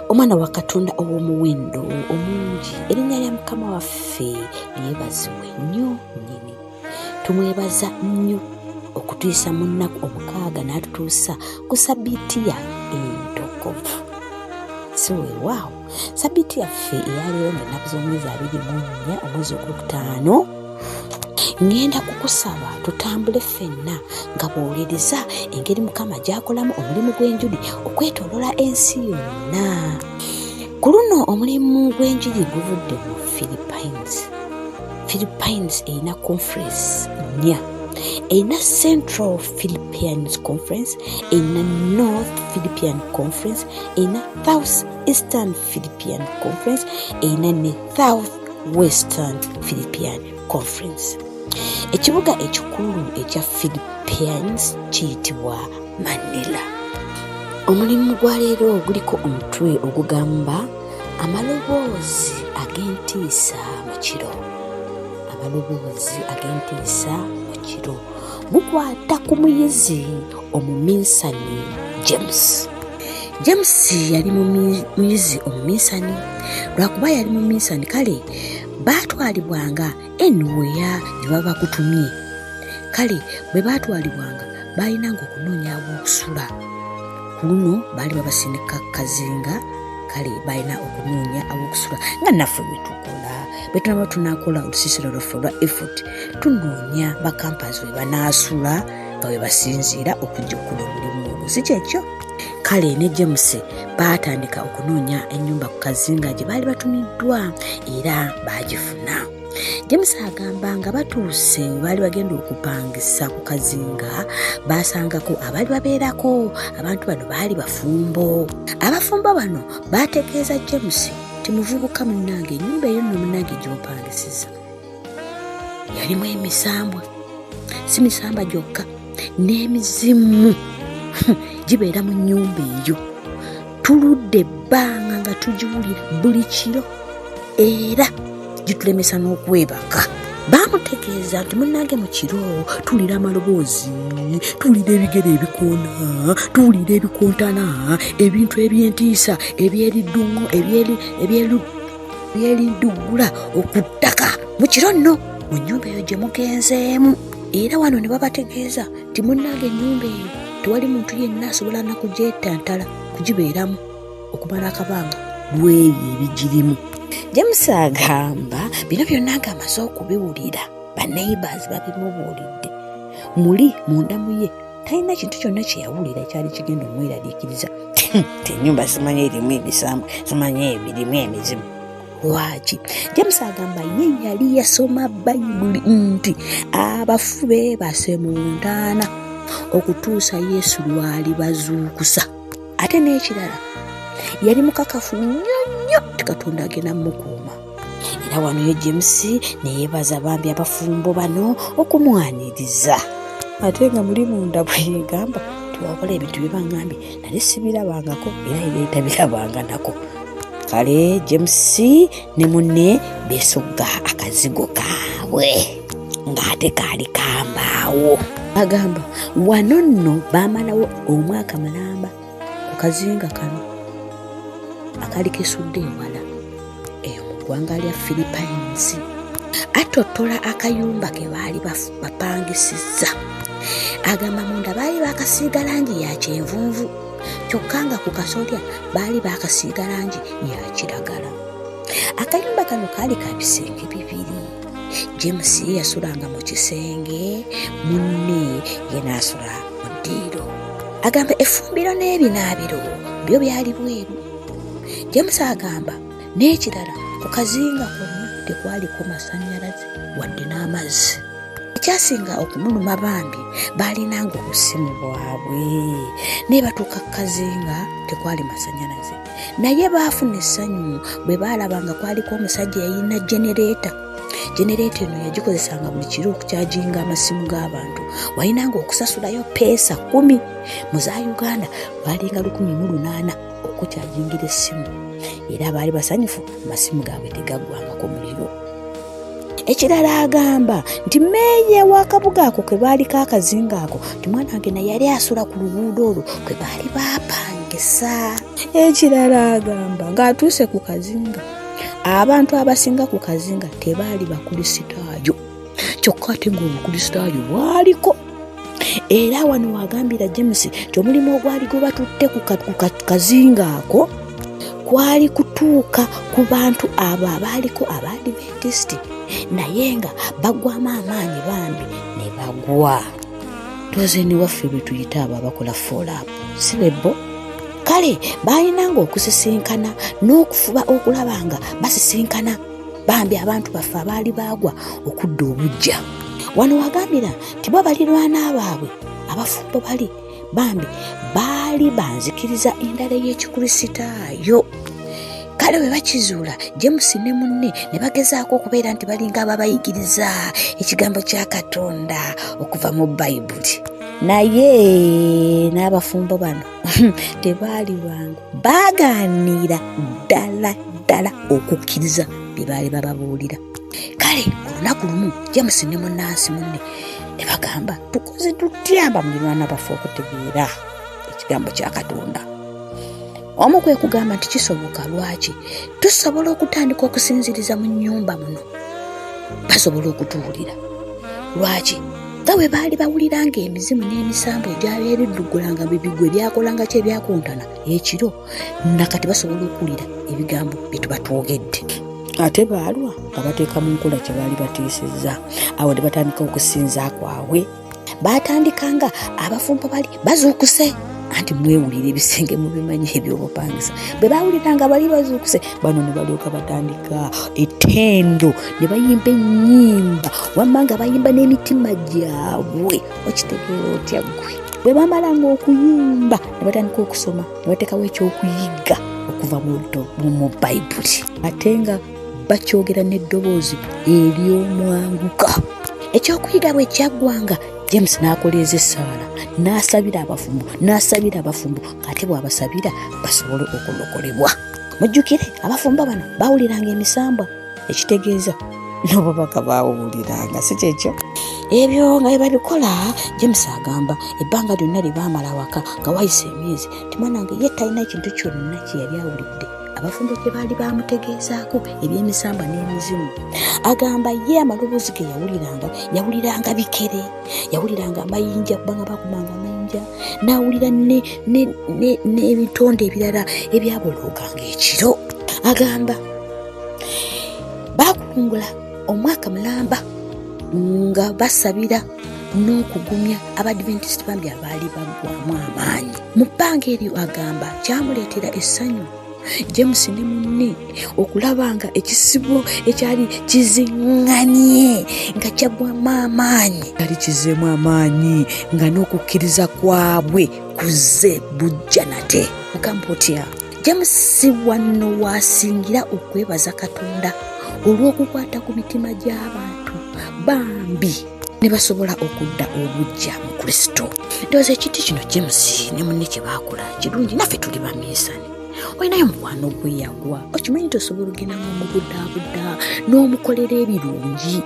omwana wa Katonda ow'omuwendo omungi, erinnya lya Mukama waffe lyebazibwe nnyo nnyini. Tumwebaza nnyo okutuyisa mu nnaku omukaaga n'atutuusa ku Ssabbiiti ya entukuvu. Si weewaawo, Ssabbiiti yaffe eyaleero ng'ennaku z'omwezi 24 omwezi ogwokutaano, ngenda kukusaba tutambule ffenna nga bw'owuliriza engeri Mukama gy'akolamu omulimu gw'enjiri okwetooloola ensi yonna. Ku luno omulimu gw'enjiri guvudde mu Philippines. Philippines erina conference nnya. Erina Central Philippines Conference, erina North Philippine Conference, erina South Eastern Philippine Conference, erina ne South Western Philippine Conference. Ekibuga ekikulu ekya Philippines kiyitibwa Manila. Omulimu gwa leero guliko omutwe ogugamba amaloboozi ag'entiisa mu kiro. Amaloboozi ag'entiisa mu kiro gukwata ku muyizi omuminsani James. James yali muyizi omuminsani. Lwakuba yali muminsani, kale baatwalibwanga enweya gye baba kutumye. Kale bwe baatwalibwanga baalinanga okunoonya aw'okusula. Ku luno baali babasindika kazinga, kale balina okunoonya aw'okusula nga naffe bwe tukola. Bwe tunaba tunakola olusiisira lwaffe olwa effort, tunoonya bakampazi we banaasula nga bwe basinziira okujjukula omulimu ogwo. Si kyekyo? Kale ne James baatandika okunoonya ennyumba ku kazinga gye baali batumiddwa era baagifuna. James agamba nga batuuse we baali bagenda okupangisa ku kazinga, baasangako abaali babeerako. Abantu bano baali bafumbo. Abafumbo bano baategeeza James ti muvubuka munnange, ennyumba eyo nno munnange gy'opangisiza yalimu emisambwa. Si misamba gyokka, n'emizimu gibeera mu nnyumba eyo. Tuludde ebbanga nga tugiwulira buli kiro era gitulemesa n'okwebaka. Baamutegeeza nti munnange mu kiro tuwulira amaloboozi, tuwulira ebigere ebikoona, tuwulira ebikontana, ebintu eby'entiisa ebyeriduggula okuttaka mu kiro nno mu nnyumba eyo gye mugenzeemu. Era wano ne babategeeza nti munnange ennyumba eyo tewali muntu yenna asobola na kugyetantala kugibeeramu okumala akabanga lw'ebyo ebigirimu. James agamba bino byonna ng'amaze okubiwulira, banneighbours babimubuulidde. Muli munda mu ye talina kintu kyonna kye yawulira ekyali kigenda omweraliikiriza. Ennyumba simanyi erimu ebisambu, simanyi ebirimu emizimu. Lwaki? James agamba ye yali yasoma Bayibuli nti abafu beebase mu ntaana okutuusa Yesu lwali bazuukusa. Ate n'ekirala yali mukakafu nnyo ti Katonda agenda mukuuma. Era wano ye James ne yeebaza bambi abafumbo bano okumwaniriza. Ate nga muli munda bwe yegamba tiwakola ebintu bye baŋŋambye nali sibirabangako era era birabanga nako. Kale James ne munne beesogga akazigo kaabwe ng'ate kaali kambaawo. Agamba wano nno baamalawo omwaka mulamba ku kazinga kano akali kesudde ewala eyo mu ggwanga lya Philippines. Atottola akayumba ke baali bapangisizza. Agamba munda baali bakasiiga langi ya kyenvunvu, kyokka nga ku kasolya baali bakasiiga langi ya kiragala. Akayumba kano kaali ka bisenge bibiri. James yasulanga mu kisenge, munne ye n'asula mu ddiiro. Agamba effumbiro n'ebinaabiro byo byali bweru. James agamba n'ekirala ku kazinga konna tekwaliko masannyalaze wadde n'amazzi. Ekyasinga okumuluma bambi baalinanga obusimu bwabwe. Naye batuuka ku kazinga tekwali masannyalaze, naye baafuna essanyu bwe baalaba nga kwaliko omusajja yayina genereeta. Genereeta eno yagikozesanga buli kiro okukyajinga amasimu g'abantu. Walinanga okusasulayo peesa 10. Mu za Uganda balinga 108 okukyajingira essimu. Era baali basanyufu amasimu gaabwe tegaggwangako muliro. Ekirala agamba nti meeya w'akabuga ako ke baaliko akazinga ako nti mwana wange naye yali asula ku luguudo olwo kwe baali baapangisa. Ekirala agamba ng'atuuse ku kazinga, abantu abasinga ku kazinga tebaali bakulisitaayo, kyokka ate ng'obukulisitaayo bwaliko. Era wano wagambira James nti omulimu ogwali gwe batutte ku kazinga ako kwali kutuuka ku bantu abo abaaliko Abadiventisti, naye nga bagwamu amaanyi bambi ne bagwa. Tozeni waffe bwe tuyita abo abakola follow-up si bebo. Kale baalinanga okusisinkana n'okufuba okulaba nga basisinkana bambi abantu baffe abaali baagwa okudda obujja. Wano wagambira nti bo balirwana baabwe abafumbo bali bambi baali banzikiriza endala y'ekikulisitaayo. Kale bwe bakizuula James ne munne ne bagezaako okubeera nti balinga ababayigiriza ekigambo kya Katonda okuva mu Bayibuli, naye n'abafumbo bano tebaali bangu, baagaanira ddala okukkiriza bye baali bababuulira. Kale olunaku lumu James ne munnansi munne ne bagamba tukoze tutya bamulirwana baffe okutegeera ekigambo kya Katonda. Omu kwe kugamba nti kisoboka, lwaki tusobola okutandika okusinziriza mu nnyumba muno, basobola okutuwulira. Lwaki nga bwe baali bawuliranga emizimu n'emisambo egyali ebiddugulanga bibigwe byakolanga ki ebyakuntana ekiro, nakati basobola okuwulira ebigambo bye tuba twogedde. Ate baalwa nga bateeka mu nkola kye baali batiisizza. Awo ne batandika okusinza kwabwe. Baatandikanga abafumbo bali bazuukuse, anti mwewulira ebisenge mu bimanyi eby'obupangisa. Bwe baawuliranga bali bazuukuse, bano ne balyoka batandika ettendo ne bayimba ennyimba, wamma nga bayimba n'emitima gyabwe. Okitegeera otya ggwe? Bwe bamalanga okuyimba ne batandika okusoma, ne bateekawo ekyokuyiga okuva mu Bayibuli, ate nga bakyogera n'eddoboozi ery'omwanguka. Ekyokuyiga bwe kyaggwanga, James n'akoleeza essaala, n'asabira abafumbo, ate bw'abasabira basobole okulokolebwa. Mujjukire abafumbo bano baawuliranga emisambwa, ekitegeeza n'obubaka baawuliranga, si kyekyo? Ebyo nga bye babikola, James agamba ebbanga lyonna lye baamala waka nga wayise emyezi, nti mwanange ye talina ekintu kyonna kye yali awulidde abafumbo gye baali bamutegeezaako eby'emisamba n'emizimu. Agamba ye amaloboozi ge yawuliranga bikere, yawuliranga amayinja kubanga bakumanga amayinja, n'awulira n'ebitonde ebirala ebyabolooganga ekiro. Agamba baakulungula omwaka mulamba nga basabira n'okugumya Abadiventisti bambi abaali baggwamu amaanyi. Mu bbanga eryo agamba kyamuleetera essanyu James ne munne okulaba nga ekisibo ekyali kiziŋŋanye nga kyaggwamu amaanyi, kali kizeemu amaanyi nga n'okukkiriza kwabwe kuze bujja nate. Mugamba otya? James wano waasingira okwebaza Katonda olw'okukwata ku mitima gy'abantu bambi ne basobola okudda obujja mu Kristo. Ndowooza ekiti kino James ne munne kye baakola kirungi, naffe tuli baminsani. Olinayo mukwano gwe yagwa, okimanyi nti osobola ogendamu omubuddabudda n'omukolera ebirungi.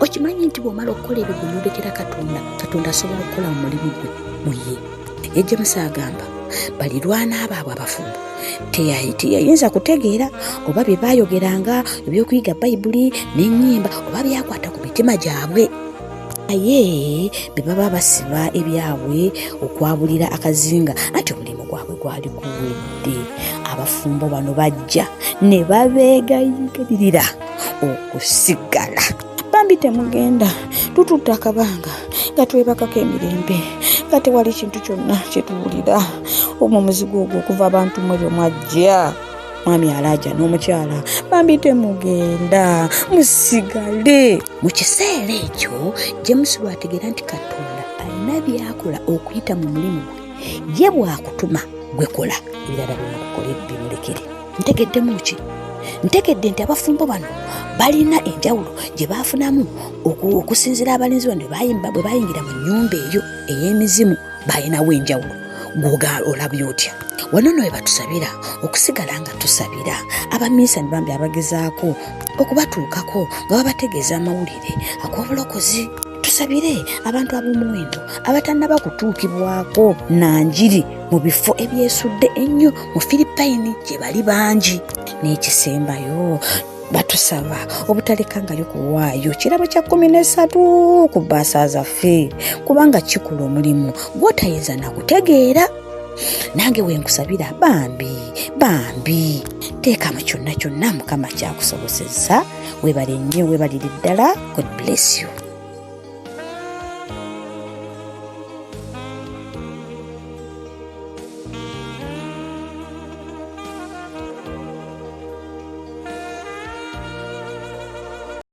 Okimanyi nti bw'omala okukola ebyo n'olekera Katonda asobola okukola mu mulimu gwe mu ye. James agamba balirwana abaabwe abafumbo teyayinza kutegeera oba bye baayogeranga ebyokuyiga Bayibuli n'ennyimba oba byakwata ku mitima gyabwe, naye be baba basiba ebyabwe okwabulira akazinga, anti omulimu gwabwe gwali guwedde. Abafumbo bano bajja ne babeegayirira okusigala. Bambi temugenda, tututte akabanga nga twebakako emirembe, nga tewali kintu kyonna kye tuwulira. Omwo omuzigo ogwo okuva abantu mwebyo mwajja, mwami alajja n'omukyala, bambi temugenda, musigale. Mu kiseera ekyo James lwategeera nti Katonda alina byakola okuyita mu mulimu gwe, ye bwakutuma gwe kola, ebirala byonna bimulekere. Ntegeddemu ki? Ntegedde nti abafumbo bano balina enjawulo gye baafunamu okusinzira abalinzi bano bwe bayingira mu nnyumba eyo ey'emizimu, balinawo enjawulo. Gwoga olabye otya? Wano nno we batusabira okusigala nga tusabira abaminsani bambi abagezaako okubatuukako nga babategeeza amawulire ag'obulokozi. tusabire abantu ab'omuwendo abatannaba kutuukibwako nanjiri mu bifo ebyesudde ennyo mu Filippine gye bali bangi. N'ekisembayo batusaba obutalekangayo kuwaayo kirabo kya 13 ku bbaasa zaffe kubanga kikola omulimu gw'otayinza nagutegeera. Nange wenkusabira bambi teekamu kyonna Mukama kyakusobosezza. Weebale nnyo, weebalire ddala. God bless you.